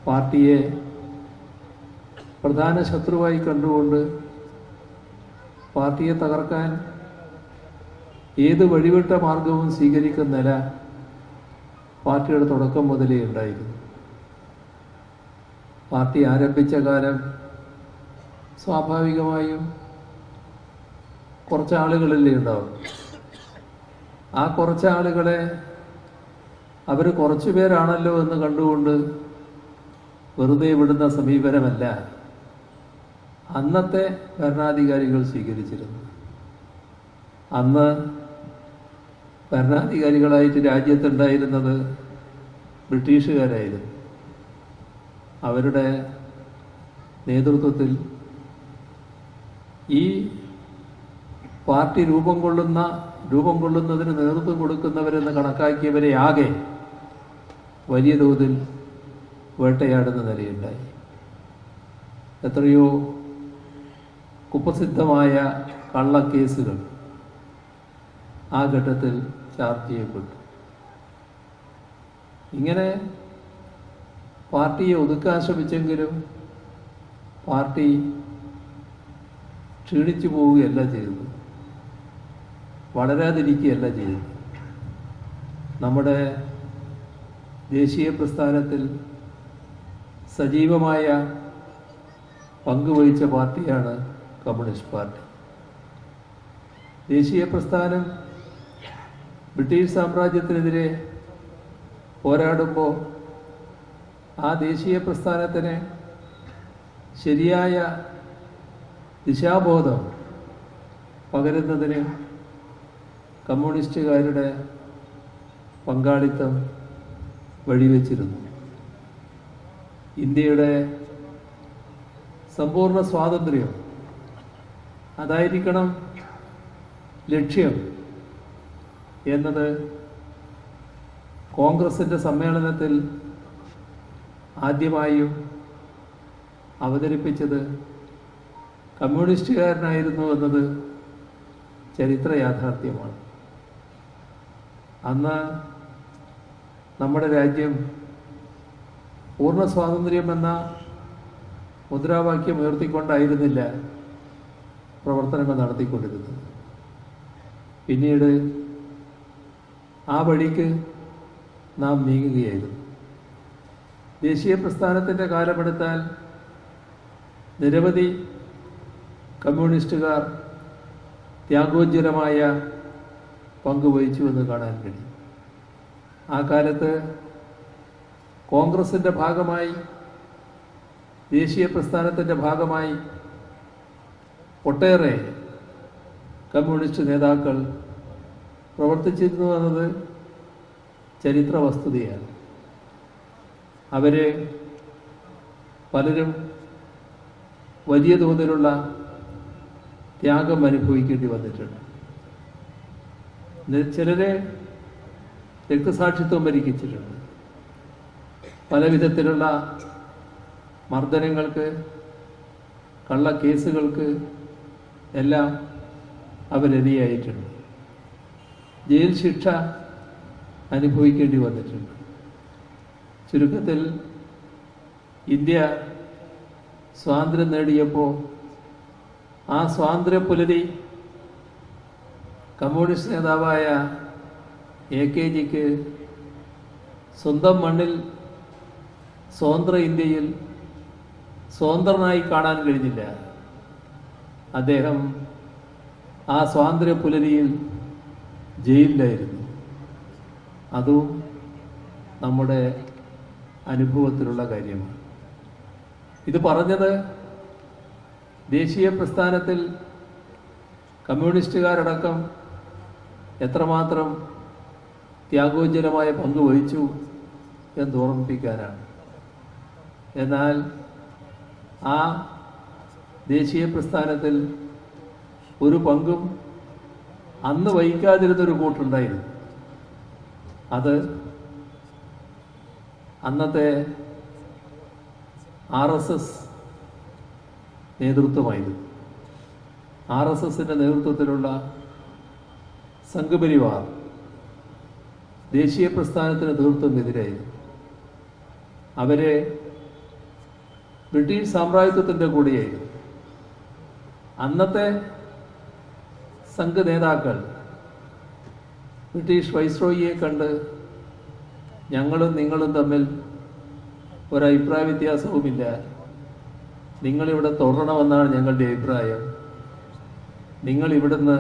പാർട്ടിയെ പ്രധാന ശത്രുവായി കണ്ടുകൊണ്ട് പാർട്ടിയെ തകർക്കാൻ ഏത് വഴിവിട്ട മാർഗവും സ്വീകരിക്കുന്ന നില പാർട്ടിയുടെ തുടക്കം മുതലേ ഉണ്ടായിരുന്നു. പാർട്ടി ആരംഭിച്ച കാലം സ്വാഭാവികമായും കുറച്ച് ആളുകളല്ലേ ഉണ്ടാവും. ആ കുറച്ച് ആളുകളെ അവർ കുറച്ചു പേരാണല്ലോ എന്ന് കണ്ടുകൊണ്ട് വെറുതെ വിടുന്ന സമീപനമല്ല അന്നത്തെ ഭരണാധികാരികൾ സ്വീകരിച്ചിരുന്നു. അന്ന് ഭരണാധികാരികളായിട്ട് രാജ്യത്തുണ്ടായിരുന്നത് ബ്രിട്ടീഷുകാരായിരുന്നു. അവരുടെ നേതൃത്വത്തിൽ ഈ പാർട്ടി രൂപം കൊള്ളുന്നതിന് നേതൃത്വം കൊടുക്കുന്നവരെന്ന് കണക്കാക്കിയവരെ ആകെ വലിയ തോതിൽ വേട്ടയാടുന്ന നിലയുണ്ടായി. എത്രയോ കുപ്രസിദ്ധമായ കള്ളക്കേസുകൾ ആ ഘട്ടത്തിൽ ചാർജ് ചെയ്യപ്പെട്ടു. ഇങ്ങനെ പാർട്ടിയെ ഒതുക്കാൻ ശ്രമിച്ചെങ്കിലും പാർട്ടി ക്ഷീണിച്ചു പോവുകയല്ല ചെയ്തത്, വളരാതിരിക്കുകയല്ല ചെയ്തത്. നമ്മുടെ ദേശീയ പ്രസ്ഥാനത്തിൽ സജീവമായ പങ്കുവഹിച്ച പാർട്ടിയാണ് കമ്മ്യൂണിസ്റ്റ് പാർട്ടി. ദേശീയ പ്രസ്ഥാനം ബ്രിട്ടീഷ് സാമ്രാജ്യത്തിനെതിരെ പോരാടുമ്പോൾ ആ ദേശീയ പ്രസ്ഥാനത്തിന് ശരിയായ ദിശാബോധം പകരുന്നതിന് കമ്മ്യൂണിസ്റ്റുകാരുടെ പങ്കാളിത്തം വഴിവെച്ചിരുന്നു. ഇന്ത്യയുടെ സമ്പൂർണ്ണ സ്വാതന്ത്ര്യം അതായിരിക്കണം ലക്ഷ്യം എന്നത് കോൺഗ്രസിൻ്റെ സമ്മേളനത്തിൽ ആദ്യമായും അവതരിപ്പിച്ചത് കമ്മ്യൂണിസ്റ്റുകാരനായിരുന്നു എന്നത് ചരിത്ര യാഥാർത്ഥ്യമാണ്. അന്ന് നമ്മുടെ രാജ്യം പൂർണ്ണ സ്വാതന്ത്ര്യമെന്ന മുദ്രാവാക്യം ഉയർത്തിക്കൊണ്ടായിരുന്നില്ല പ്രവർത്തനങ്ങൾ നടത്തിക്കൊണ്ടിരുന്നത്. പിന്നീട് ആ വഴിക്ക് നാം നീങ്ങുകയായിരുന്നു. ദേശീയ പ്രസ്ഥാനത്തിൻ്റെ കാലമെടുത്താൽ നിരവധി കമ്മ്യൂണിസ്റ്റുകാർ ത്യാഗോജ്വലമായ പങ്കുവഹിച്ചു എന്ന് കാണാൻ കഴിയും. ആ കാലത്ത് കോൺഗ്രസിൻ്റെ ഭാഗമായി, ദേശീയ പ്രസ്ഥാനത്തിൻ്റെ ഭാഗമായി ഒട്ടേറെ കമ്മ്യൂണിസ്റ്റ് നേതാക്കൾ പ്രവർത്തിച്ചിരുന്നു എന്നത് ചരിത്ര വസ്തുതയാണ്. അവരെ പലരും വലിയ തോതിലുള്ള ത്യാഗം അനുഭവിക്കേണ്ടി വന്നിട്ടുണ്ട്. ചിലരെ രക്തസാക്ഷിത്വം വരിച്ചിട്ടുണ്ട്. പല വിധത്തിലുള്ള മർദ്ദനങ്ങൾക്ക്, കള്ളക്കേസുകൾക്ക് എല്ലാം അവരിരയായിട്ടുണ്ട്. ജയിൽ ശിക്ഷ അനുഭവിക്കേണ്ടി വന്നിട്ടുണ്ട്. ചുരുക്കത്തിൽ ഇന്ത്യ സ്വാതന്ത്ര്യം നേടിയപ്പോൾ ആ സ്വാതന്ത്ര്യ പുലരി കമ്മ്യൂണിസ്റ്റ് നേതാവായ AKജിക്ക് സ്വന്തം മണ്ണിൽ, സ്വതന്ത്ര ഇന്ത്യയിൽ സ്വതന്ത്രനായി കാണാൻ കഴിഞ്ഞില്ല. അദ്ദേഹം ആ സ്വാതന്ത്ര്യ പുലരിയിൽ ജയിലിലായിരുന്നു. അതും നമ്മുടെ അനുഭവത്തിലുള്ള കാര്യമാണ്. ഇത് പറഞ്ഞത് ദേശീയ പ്രസ്ഥാനത്തിൽ കമ്മ്യൂണിസ്റ്റുകാരടക്കം എത്രമാത്രം ത്യാഗോജ്വലമായ പങ്ക് വഹിച്ചു എന്ന് ഓർമ്മിപ്പിക്കാനാണ്. എന്നാൽ ആ ദേശീയ പ്രസ്ഥാനത്തിൽ ഒരു പങ്കും അന്ന് വഹിക്കാതിരുന്നൊരു കൂട്ടുണ്ടായിരുന്നു. അത് അന്നത്തെ RSS നേതൃത്വമായിരുന്നു. RSSന്റെ നേതൃത്വത്തിലുള്ള സംഘപരിവാർ ദേശീയ പ്രസ്ഥാനത്തിന് നേതൃത്വത്തിനെതിരായിരുന്നു. അവരെ ബ്രിട്ടീഷ് സാമ്രാജ്യത്വത്തിൻ്റെ കൂടെയായിരുന്നു. അന്നത്തെ സംഘ നേതാക്കൾ ബ്രിട്ടീഷ് വൈസ്രോയിയെ കണ്ട് ഞങ്ങളും നിങ്ങളും തമ്മിൽ ഒരഭിപ്രായ വ്യത്യാസവുമില്ല, നിങ്ങളിവിടെ തുടരണമെന്നാണ് ഞങ്ങളുടെ അഭിപ്രായം, നിങ്ങൾ ഇവിടുന്ന്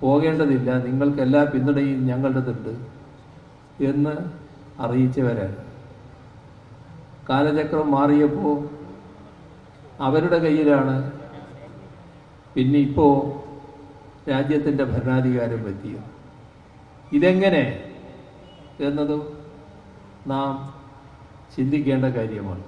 പോകേണ്ടതില്ല, നിങ്ങൾക്ക് എല്ലാ പിന്തുണയും ഞങ്ങളുടേതുണ്ട് എന്ന് അറിയിച്ചവരാണ്. കാലചക്രം മാറിയപ്പോൾ അവരുടെ കയ്യിലാണ് പിന്നെ ഇപ്പോൾ രാജ്യത്തിൻ്റെ ഭരണാധികാരം എത്തിയത്. ഇതെങ്ങനെ എന്നതും നാം ചിന്തിക്കേണ്ട കാര്യമാണ്.